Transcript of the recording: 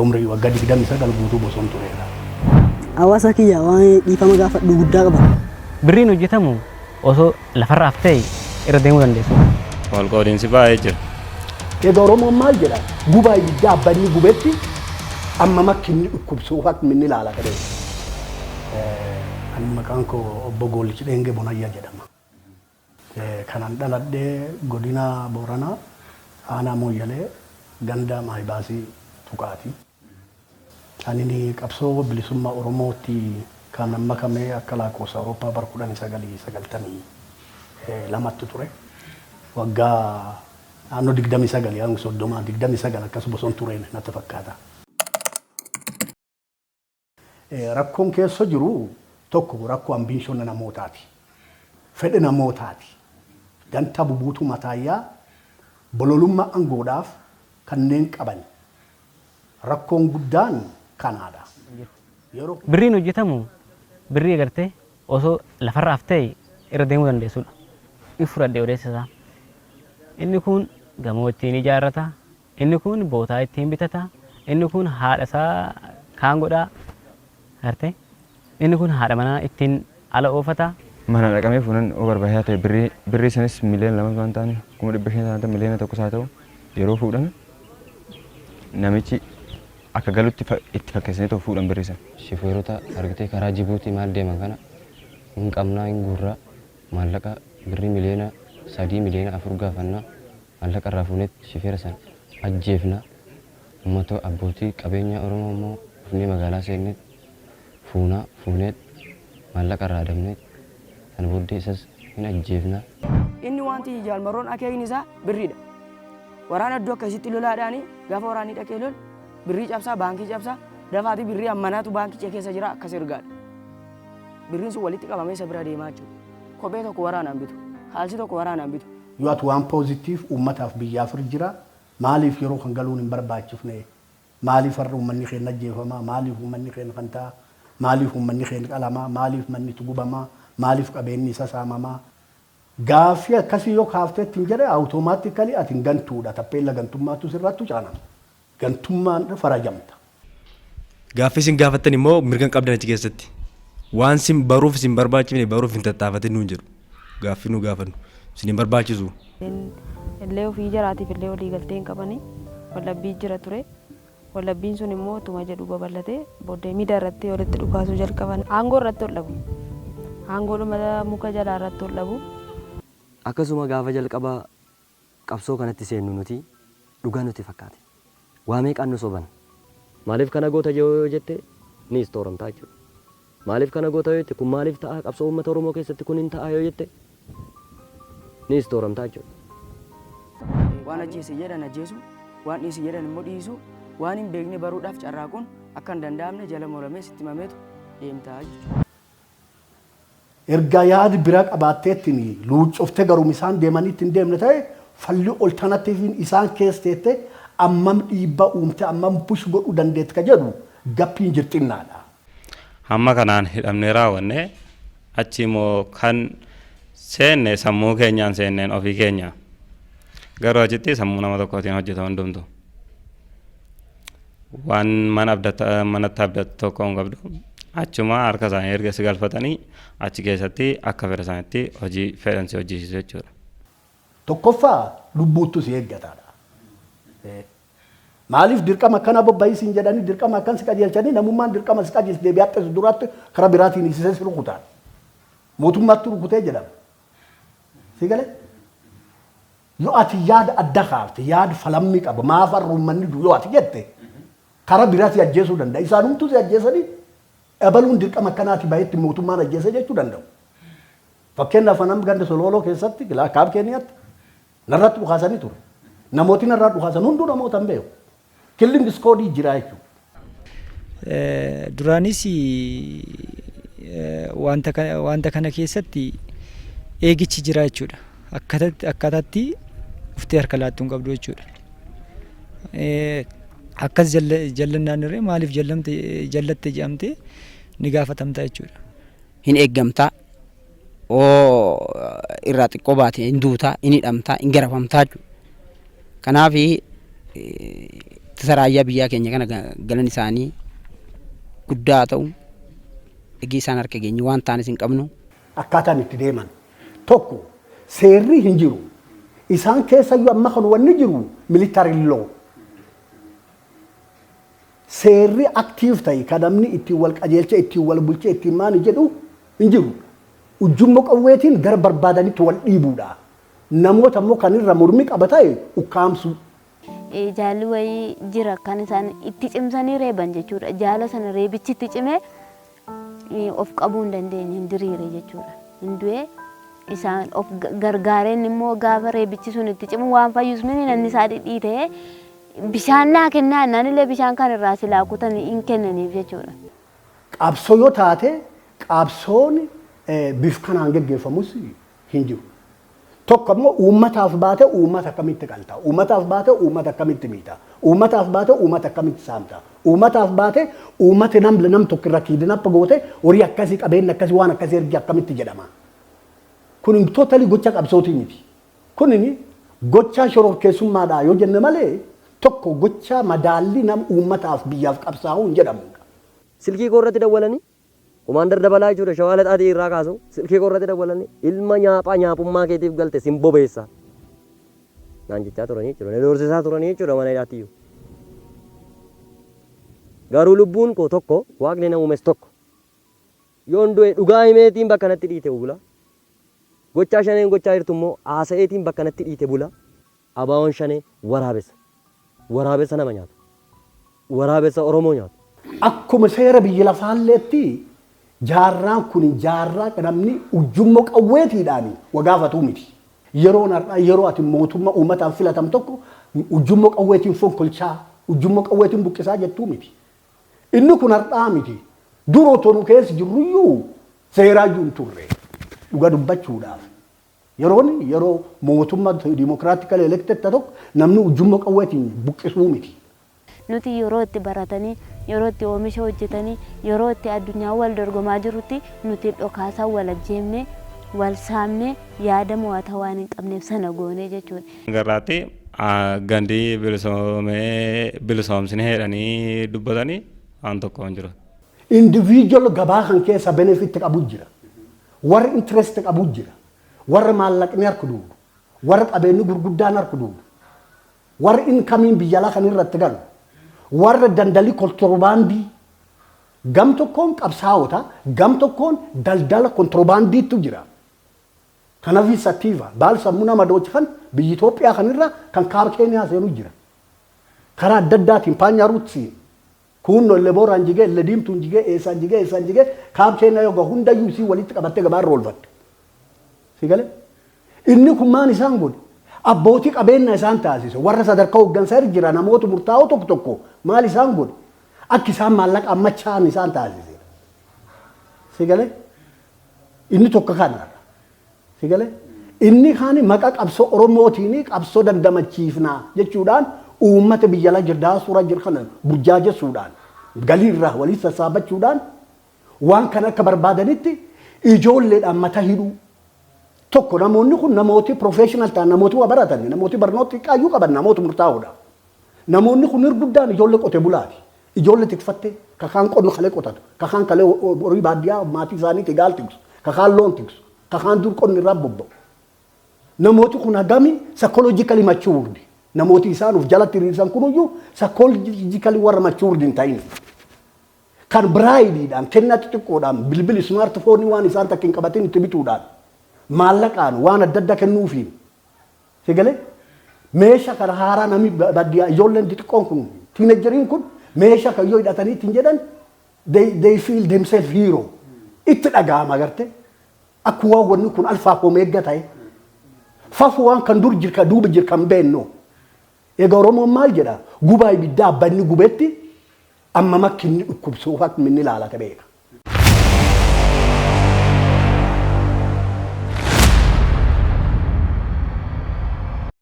umrii waggaa 29 guutuu bosona tureera. Hawaasa kiyya waan dhiifama gaafadhu guddaa qaba. Birriin hojjetamu osoo lafarraa haftee irra deemuu dandeessu. Wal qoodiinsi baay'ee jira. Egaa Oromoon maal jedha gubaa ibiddaa abbanii gubetti amma makkinni dhukkubsuuf akka inni ilaala kadhee. Ani maqaan koo obbo Goollicha Dheengee Bonayyaa jedhama. Kanan dhaladhee godina Booranaa aanaa Mooyyalee ganda Maayibaasii Tuqaati. Ani qabsoo bilisummaa Oromootti kan amma kamee akka lakkoofsa Awurooppaa bara 1992 ture. Waggaa naannoo 29 hanga 29 akkas bosona tureen natti fakkaata. Rakkoon keessa jiru tokko rakkoo ambiishoona namootaati. Fedha namootaati. Ganta bubuutuu mataayyaa bololummaa aangoodhaaf kanneen qaban. Rakkoon guddaan kanaadha. Birriin hojjetamu birrii agartee osoo lafarraa haftee irra deemuu dandeessudha. Ifradhee odeessisaa. Inni kun gamoo ittiin ijaarrata. Inni kun bootaa ittiin bitata. Inni kun haadha isaa kaan godhaa. Gartee inni kun haadha manaa ittiin ala oofata. Mana dhaqamee fuunan barbaachisaa ta'e birrii sanis miliyoona 2 waan ta'an 500 miliyoona 1 haa ta'u yeroo fuudhan namichi akka galutti itti fakkeessanii ta'u fuudhan birrii sana. Shifeerota argitee karaa Jibuutii maal deeman kana hin qabnaa hin gurraa maallaqa birrii miliyoona 3 miliyoona 4 gaafannaa maallaqa irraa fuunetti shifeera sana ajjeefna uummatoo abbootii qabeenya Oromoo immoo dhufnee magaalaa seenneet fuuneet maallaqa irraa adamneet kan booddee isas hin ajjeefna. Inni wanti jaalmaroon akeekni isaa birriidha. Waraana iddoo akkasitti lolaadhaani gaafa waraanni dhaqee lol birrii cabsaa baankii cabsaa dafaatii birrii ammanaatu baankii keessa jira akkas ergaadha. Birriin sun walitti qabamee isa bira deemaa jiru. Kophee tokko waraanaan bitu. Haalsi tokko waraanaan bitu. Yoo ati waan poozitiif uummataaf biyyaaf jira maaliif yeroo kan galuun hin barbaachifne maaliif har'a uummanni keenya ajjeefamaa maaliif uummanni keenya kan ta'a maaliif uummanni keenya qalamaa maaliif manni tugubamaa maaliif qabeenyi isa saamamaa gaaffii akkasii yoo kaaftee ittiin jedhe awutomaatikali ati gantuudha tappeella gantummaatu sirrattu caanama gantummaan farajamta. Gaaffii isin gaafattan immoo mirga qabdan achi keessatti waan isin baruuf isin barbaachifne baruuf hin tattaafatin nuun jedhu gaaffii nu gaafannu isin hin barbaachisu. Illee ofii jiraatiif illee walii galtee hin qabani wallabbii jira ture wallabbiin sun immoo tuma jedhu babal'atee booddee miidhaa irratti walitti dhukaasuu jalqaban aangoo irratti ol dhabu aangoo muka jalaa irratti ol dhabu. Akkasuma gaafa jalqabaa qabsoo kanatti seennu nuti dhugaa nuti fakkaate waa meeqaan nu soban maaliif kana goota yoo jette ni istooramtaa jechuudha maaliif kana goota yoo jette kun maaliif ta'a qabsoo uummata Oromoo keessatti kun hin ta'a yoo jette ni istooramtaa jechuudha. Waan ajjeese jedhan ajjeesu waan dhiisi jedhan immoo dhiisu waan hin beekne baruudhaaf carraaquun akka hin danda'amne jala muramee sitti himameetu deemtaa jechuudha. Erga yaadi bira qabaatteettiin luucoftee garuu isaan deemaniitti hin deemne ta'e falli oltanatiifiin isaan keessatti ammam dhiibbaa uumte ammam bush godhuu dandeetti ka jedhu gappiin jirxinnaadha. Hamma kanaan hidhamnee raawwanne achi immoo kan seenne sammuu keenyaan seenneen ofii keenya garuu achitti sammuu nama tokkootiin hojjetamu hundumtu waan manatti abdatu tokko hin qabdu. Achuma harka isaanii erga si galfatanii achi keessatti akka fedha isaaniitti hojii fedhansi hojjechiisu jechuudha. Tokkoffaa lubbuuttu si eeggataadha. Maaliif dirqama akkana bobba'isiin jedhanii dirqama akkan si qajeelchanii namummaan dirqama si qajeelchi deebi'aatti duraatti karaa biraatiin isisee si rukutaan. Mootummaatti rukutee jedhama. Si galee? Yoo ati yaada adda kaafte yaada falammii qaba maaf har'a uummanni yoo ati jette karaa biraatti ajjeesuu danda'a. Isaanumtuu si ajjeesanii ebaluun dirqama akkanaati baay'eetti mootummaan ajjeese jechuu danda'u. Fakkeenyaaf anam ganda Sololoo keessatti kaab Keeniyaatti narratti dhukaasanii ture. Namooti narraa dhukaasan hunduu namoota hin beeku. Killing iskoodii jira jechuudha. Duraanis wanta kana keessatti eegichi jira jechuudha. Akkaataatti uftee harka laattuu hin qabdu jechuudha. Akkas jallannaan irree maaliif jallatte jedhamtee ni gaafatamta jechuudha. Hin eeggamtaa irraa xiqqoo baate hin duutaa hin hidhamtaa hin garafamtaa jechuudha. Kanaaf ittisa raayyaa biyyaa keenya kana galan isaanii guddaa ta'u eegi isaan harka geenye waan taanis hin qabnu. Akkaataan itti deeman tokko seerri hin jiru isaan keessayyuu amma kan wanni jiru military law seerri aktiif ta'e kan namni ittiin wal qajeelcha ittiin wal bulche ittiin maani jedhu hin jiru ujjummoo qawweetiin gara barbaadanitti wal dhiibuudha namoota immoo kan irra mormi qaba ta'e ukkaamsu. Jaalli wayii jira kan isaan itti cimsanii reeban jechuudha jaala sana reebichi itti cimee of qabuu hin dandeenye hin diriire jechuudha hin du'e isaan of gargaareen immoo gaafa reebichi sun itti cimu waan fayyus mini namni isaa dhidhiite bishaan naa kennaa naanillee bishaan kan irraa silaa kutan hin kennaniif jechuudha. Qabsoo yoo taate qabsoon bifa kanaan geggeeffamus hin jiru. Tokko immoo uummataaf baate uummata akkamitti qalta uummataaf baate uummata akkamitti miita uummataaf baate uummata akkamitti saamta uummataaf baate uummati nam tokko irra kiidinappa goote horii akkasii qabeenya akkasii waan akkasii ergi akkamitti jedhama. Kun totally gocha qabsootii miti. Kun gocha shororkeessummaadha yoo jenne malee tokko gocha madaalli nam uummataaf biyyaaf qabsaa'u hin jedhamudha. Silkii koorratti dawwalanii Kumaandar dabalaa jechuudha shawaa laxaatii irraa kaasu silkii koorratti dawwalanii ilma nyaaphaa nyaapummaa keetiif galte sin bobeessa. Naan jechaa turanii jechuudha na doorsisaa turanii jechuudha mana hidhaatiyyuu. Garuu lubbuun koo tokko waaqni na uumes tokko yoon du'e dhugaa himeetiin bakka natti dhiite bula. Gochaa shaneen gochaa jirtu immoo haasa'eetiin bakka natti dhiite bula. ABO shanee waraabessa. Waraabessa nama nyaatu. Waraabessa Oromoo nyaatu. Akkuma seera biyya lafaalleetti jaarraan kun jaarraa namni ujjummoo qawweetiidhaan wagaafatu miti. Yeroo ati mootummaa uummataan filatam tokko ujjummoo qawweetiin fonkolchaa ujjummoo qawweetiin buqqisaa jettuu miti. Inni kun har'aa miti. Duroo tonu keessa jirruyyuu seeraa jiru turre dhuga dubbachuudhaaf. Yeroo mootummaa dimokiraatikal elected tokko namni ujjummoo qawweetiin buqqisuu miti. Nuti yeroo itti baratanii yeroo itti oomisha hojjetanii yeroo itti addunyaa wal dorgomaa jirutti nuti dhokaasaa wal ajjeemne wal saamne yaada mo'ataa waan hin qabneef sana goone jechuudha. Garaatti gandii bilisoomsine jedhanii dubbatanii waan tokko hin jiru. Individual gabaa kan keessa benefit qabu jira. Warri interest qabu jira. Warri maallaqni harka duudu. Warri qabeenyi gurguddaan harka duudu. Warri inkamiin biyya alaa kan irratti galu. Warra daldalii kontiroobaandii gam tokkoon qabsaa'ota gam tokkoon daldala kontiroobaandiitu jira. Kanaaf isattiiva baal sammuu nama doochan biyya Itoophiyaa kanirra kan kaaba Keeniyaa seenu jira. Karaa adda addaatiin paanyaa ruutsiin kunno illee booraan jigee illee diimtuun jigee eessaan jigee kaaba Keeniyaa yoo hundayyuu isii walitti qabattee gabaarra oolfatte. Sigalee inni kun maan isaan godhe abbootii qabeenya isaan taasise warra sadarkaa hooggansaa irra jira namoota murtaa'oo tokko tokko maal isaan godhe akka isaan maallaqa ammachaan isaan taasise. Sigalee inni tokko kanadha. Sigalee inni kaan maqaa qabsoo Oromootiin qabsoo dandamachiifnaa jechuudhaan uummata biyya alaa jirdaa suura jira kana burjaajessuudhaan galii irraa walii sassaabachuudhaan waan kana akka barbaadanitti ijoolleedhaan mata hidhuu. Tokko namoonni kun namooti professional ta'an namooti waa baratan namooti barnoota qaayyuu qaban namoota murtaa'oodha. Namoonni kun hirguddaan ijoollee qotee bulaati. Ijoollee tikfattee kakaan qonni kalee qotatu kakaan kalee horii baadiyyaa maatii isaaniitti gaal tiksu kakaan loon tiksu kakaan dur qonni irraa bobba'u. Namooti kun hagami psychologically matured namooti isaan of jalatti hiriirsan kunuyyuu psychologically warra matured hin ta'in. Kan biraayidiidhaan kennaa xixiqqoodhaan bilbili smartphone waan isaan takka hin qabatin itti bituudhaan. Maallaqaan waan adda addaa kennuufiin sigalee meeshaa kana haaraa namni baadiyyaa ijoolleen xixiqqoon kun tiinejeriin kun meeshaa kan yoo hidhatanii ittiin jedhan they feel themselves hero itti dhaga'ama agarte akka waan wanni kun alfaa omeegga ta'e fafu waan kan dur jirka duuba jirkan beenno egaa Oromoon maal jedha gubaa ibiddaa abbanni gubetti amma makkinni dhukkubsuuf akka minni ilaalate beeka.